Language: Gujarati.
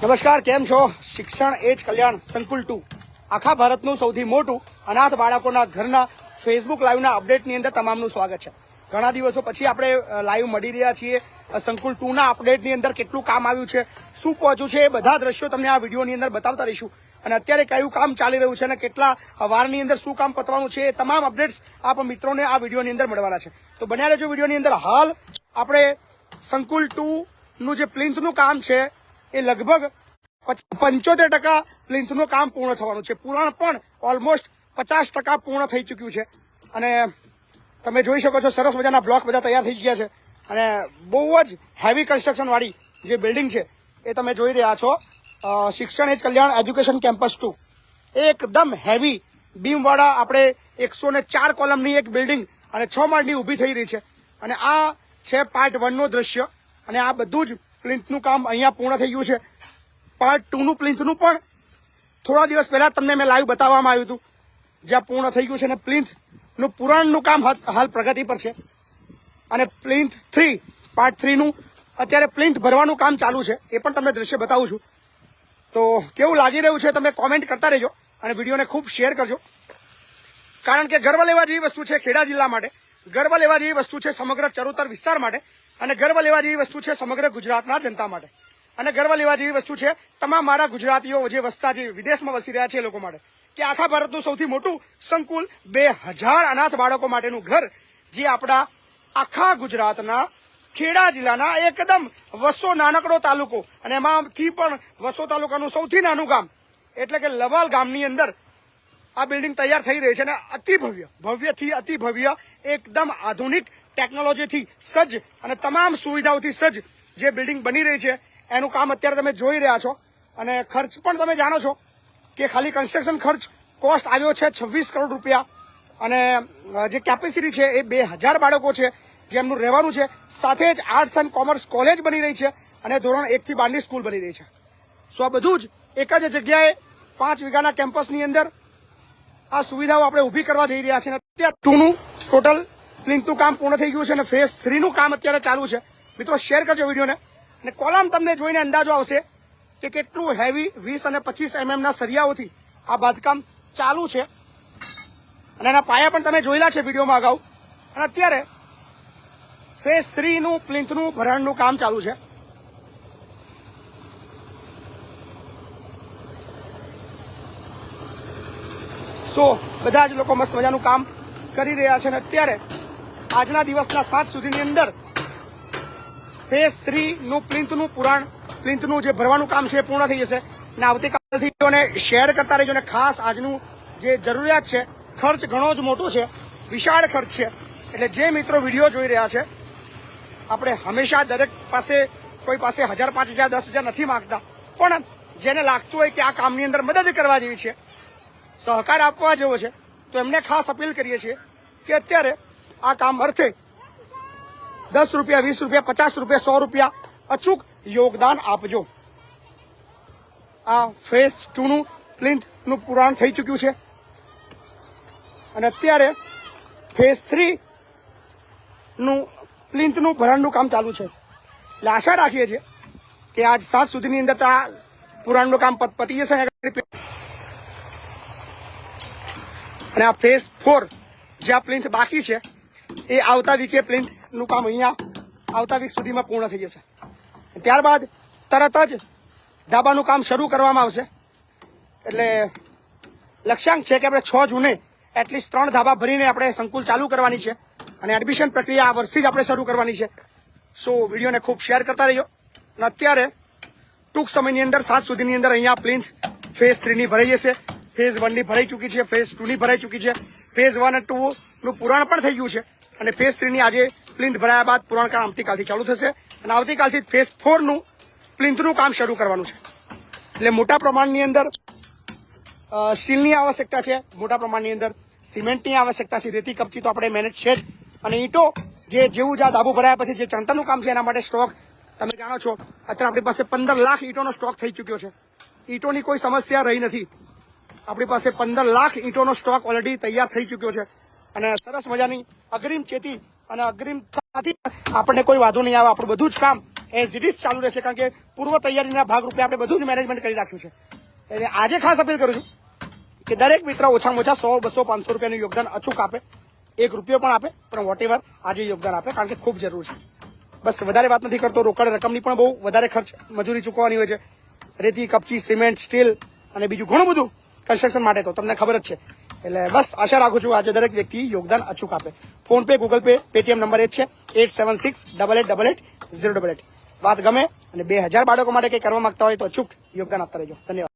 નમસ્કાર, કેમ છો? શિક્ષણ એ જ કલ્યાણ સંકુલ 2 આખા ભારતનું સૌથી મોટું અનાથ બાળકોના ઘરના ફેસબુક લાઈવના અપડેટની અંદર તમામનું સ્વાગત છે. ઘણા દિવસો પછી આપણે લાઈવ મળી રહ્યા છીએ. સંકુલ 2ના અપડેટની અંદર કેટલું કામ આવ્યું છે, શું પહોંચ્યું છે, એ બધા દ્રશ્યો તમને આ વિડીયોની અંદર બતાવતા રહીશું. અને અત્યારે કયું કામ ચાલી રહ્યું છે અને કેટલા વારની અંદર શું કામ પતવાનું છે, એ તમામ અપડેટ્સ આપ મિત્રોને આ વિડીયોની અંદર મળવાના છે. તો બન્યા રહેજો વિડીયોની અંદર. હાલ આપણે સંકુલ 2નું જે પ્લિન્થનું કામ છે એ લગભગ 75% પ્લિન્થનું કામ પૂર્ણ થવાનું છે. પુરાણ પણ ઓલમોસ્ટ 50% પૂર્ણ થઈ ચૂક્યું છે. અને તમે જોઈ શકો છો, સરસ મજાના બ્લોક બધા તૈયાર થઈ ગયા છે. અને બહુ જ હેવી કન્સ્ટ્રક્શન વાળી જે બિલ્ડિંગ છે એ તમે જોઈ રહ્યા છો. શિક્ષણ એ જ કલ્યાણ એજ્યુકેશન કેમ્પસ 2 એકદમ હેવી બીમવાળા આપણે 104 કોલમની એક બિલ્ડિંગ અને 6 માળની ઊભી થઈ રહી છે. અને આ છે પાર્ટ 1નું દ્રશ્ય. અને આ બધું જ પ્લિન્થનું કામ અહીંયા પૂર્ણ થઈ ગયું છે. પાર્ટ 2નું પ્લિન્થનું પણ થોડા દિવસ પહેલા તમને મેં લાઈવ બતાવવામાં આવ્યું હતું, જ્યાં પૂર્ણ થઈ ગયું છે. અને પ્લિન્થનું પુરાણનું કામ હાલ પ્રગતિ પર છે. અને પ્લિન્થ 3 પાર્ટ 3નું અત્યારે પ્લિન્થ ભરવાનું કામ ચાલુ છે, એ પણ તમને દ્રશ્ય બતાવું છું. તો કેવું લાગી રહ્યું છે તમે કોમેન્ટ કરતા રહેજો અને વિડીયોને ખૂબ શેર કરજો. કારણ કે ગર્વ લેવા જેવી વસ્તુ છે ખેડા જિલ્લા માટે, ગર્વ લેવા જેવી વસ્તુ છે સમગ્ર ચરોતર વિસ્તાર માટે, અને ગર્વ લેવા જેવી વસ્તુ છે સમગ્ર ગુજરાતના જનતા માટે, અને ગર્વ લેવા જેવી વસ્તુ છે તમામ મારા ગુજરાતીઓ જે વસતા જે વિદેશમાં વસી રહ્યા છે એ લોકો માટે, કે આખા ભારતનું સૌથી મોટું સંકુલ 2000 અનાથ બાળકો માટેનું ઘર, જે આપણા આખા ગુજરાતના ખેડા જિલ્લાના એકદમ વસો નાનકડો તાલુકો, અને એમાંથી પણ વસો તાલુકાનું સૌથી નાનું ગામ એટલે કે લવાલ ગામની અંદર આ બિલ્ડિંગ તૈયાર થઈ રહી છે. અને અતિ ભવ્ય, ભવ્યથી અતિ ભવ્ય, એકદમ આધુનિક ટેકનોલોજીથી સજ્જ અને તમામ સુવિધાઓથી સજ્જ જે બિલ્ડિંગ બની રહી છે એનું કામ અત્યારે તમે જોઈ રહ્યા છો. અને ખર્ચ પણ તમે જાણો છો કે ખાલી કન્સ્ટ્રક્શન ખર્ચ કોસ્ટ આવ્યો છે 26 કરોડ રૂપિયા. અને જે કેપેસિટી છે એ 2000 બાળકો છે જેમનું રહેવાનું છે. સાથે જ આર્ટ્સ એન્ડ કોમર્સ કોલેજ બની રહી છે અને ધોરણ 1 થી 12ની સ્કૂલ બની રહી છે. આ બધું જ એક જ જગ્યાએ 5 વીઘાના કેમ્પસની અંદર આ સુવિધાઓ આપણે ઊભી કરવા જઈ રહ્યા છીએ. અત્યારે 2નું ટોટલ પ્લિન્થનું કામ પૂર્ણ થઈ ગયું છે અને ફેઝ 3નું કામ અત્યારે ચાલુ છે. મિત્રો શેર કરજો વિડીયોને. અને કોલમ તમને જોઈને અંદાજો આવશે કે કેટલું હેવી 20 અને 25 mm ના સરિયાઓથી આ બાંધકામ ચાલુ છે. અને એના પાયા પણ તમે જોયેલા છે વિડીયોમાં અગાઉ. અને અત્યારે ફેઝ 3નું પ્લિન્થનું ભરણનું કામ ચાલુ છે. બધા જ લોકો મસ્ત મજાનું કામ કરી રહ્યા છે. અને અત્યારે આજના દિવસના 7 સુધીની અંદર ફેઝ 3નું પ્લિન્થનું પ્લિન્થનું જે ભરવાનું કામ છે એ પૂર્ણ થઈ જશે. અને આવતીકાલથી શેર કરતા રહેજો. અને ખાસ આજનું જે જરૂરિયાત છે, ખર્ચ ઘણો જ મોટો છે, વિશાળ ખર્ચ છે. એટલે જે મિત્રો વિડીયો જોઈ રહ્યા છે, આપણે હંમેશા દરેક પાસે કોઈ પાસે 1000, 5000, 10000 નથી માંગતા, પણ જેને લાગતું હોય કે આ કામની અંદર મદદ કરવા જેવી છે, સહકાર આપવા જેવો છે, તો એમને ખાસ અપીલ કરીએ છીએ કે અત્યારે આ કામ અર્થે 10 રૂપિયા, 20 રૂપિયા, 50 રૂપિયા, 100 રૂપિયા અચૂક યોગદાન આપજો. આ ફેઝ 2નું પ્લિન્થનું પુરાણ થઈ ચૂક્યું છે અને અત્યારે ફેઝ 3નું પ્લિન્થનું ભરણનું કામ ચાલુ છે. એટલે આશા રાખીએ છીએ કે આજ 7 સુધીની અંદર આ પુરાણનું કામ પતી જશે. અને આ ફેઝ 4 જે આ પ્લિન્થ બાકી છે એ આવતા વીકે પ્લિન્થનું કામ અહીંયા આવતા વીક સુધીમાં પૂર્ણ થઈ જશે. ત્યારબાદ તરત જ ધાબાનું કામ શરૂ કરવામાં આવશે. એટલે લક્ષ્યાંક છે કે આપણે 6 જૂને એટલીસ્ટ 3 ધાબા ભરીને આપણે સંકુલ ચાલુ કરવાની છે. અને એડમિશન પ્રક્રિયા આ વર્ષથી જ આપણે શરૂ કરવાની છે. વિડીયોને ખૂબ શેર કરતા રહીજો. અને અત્યારે ટૂંક સમયની અંદર 7 સુધીની અંદર અહીંયા પ્લિન્થ ફેઝ 3ની ભરાઈ જશે. ફેઝ 1ની ભરાઈ ચૂકી છે, ફેઝ 2ની ભરાઈ ચૂકી છે, ફેઝ 1 અને 2નું પુરાણ પણ થઈ ગયું છે. અને ફેઝ 3ની આજે પ્લિન્થ ભરાયા બાદ પુરાણ કામ આવતીકાલથી ચાલુ થશે. અને આવતીકાલથી ફેઝ 4નું પ્લિન્થનું કામ શરૂ કરવાનું છે. એટલે મોટા પ્રમાણની અંદર સ્ટીલની આવશ્યકતા છે, મોટા પ્રમાણની અંદર સિમેન્ટની આવશ્યકતા છે, રેતી કપચી તો આપણે મેનેજ છે જ. અને ઈંટો જેવું જ આ ધાબુ ભરાયા પછી જે ચણતરનું કામ છે એના માટે સ્ટોક તમે જાણો છો, અત્યારે આપણી પાસે 15 લાખ ઈંટોનો સ્ટોક થઈ ચૂક્યો છે. ઈંટોની કોઈ સમસ્યા રહી નથી. આપણી પાસે 15 લાખ ઈંટોનો સ્ટોક ઓલરેડી તૈયાર થઈ ચૂક્યો છે. અને સરસ મજાની અગ્રિમ ચેતી અને અગ્રિમતાથી આપણને કોઈ વાંધો નહીં આવે. આપણું બધું જ કામ એઝ ઇટ ઇઝ ચાલુ રહેશે, કારણ કે પૂર્વ તૈયારીના ભાગરૂપે આપણે બધું જ મેનેજમેન્ટ કરી રાખ્યું છે. એટલે આજે ખાસ અપીલ કરું છું કે દરેક મિત્ર ઓછામાં ઓછા 100, 200, 500 રૂપિયાનું યોગદાન અચૂક આપે. 1 રૂપિયો પણ આપે, પણ વોટેવર આજે યોગદાન આપે, કારણ કે ખૂબ જરૂર છે. બસ વધારે વાત નથી કરતો. રોકડ રકમની પણ બહુ વધારે ખર્ચ મજૂરી ચૂકવવાની હોય છે. રેતી, કપચી, સિમેન્ટ, સ્ટીલ અને બીજું ઘણું બધું કન્સ્ટ્રક્શન માટે તો તમને ખબર જ છે. એટલે બસ આશા રાખું છું આજે દરેક વ્યક્તિ યોગદાન અચૂક આપે. PhonePe, Google Pay, Paytm number એ જ છે 8768888088. વાત ગમે અને 2000 બાળકો માટે કંઈ કરવા માંગતા હોય તો અચૂક યોગદાન આપતા રહેજો. ધન્યવાદ.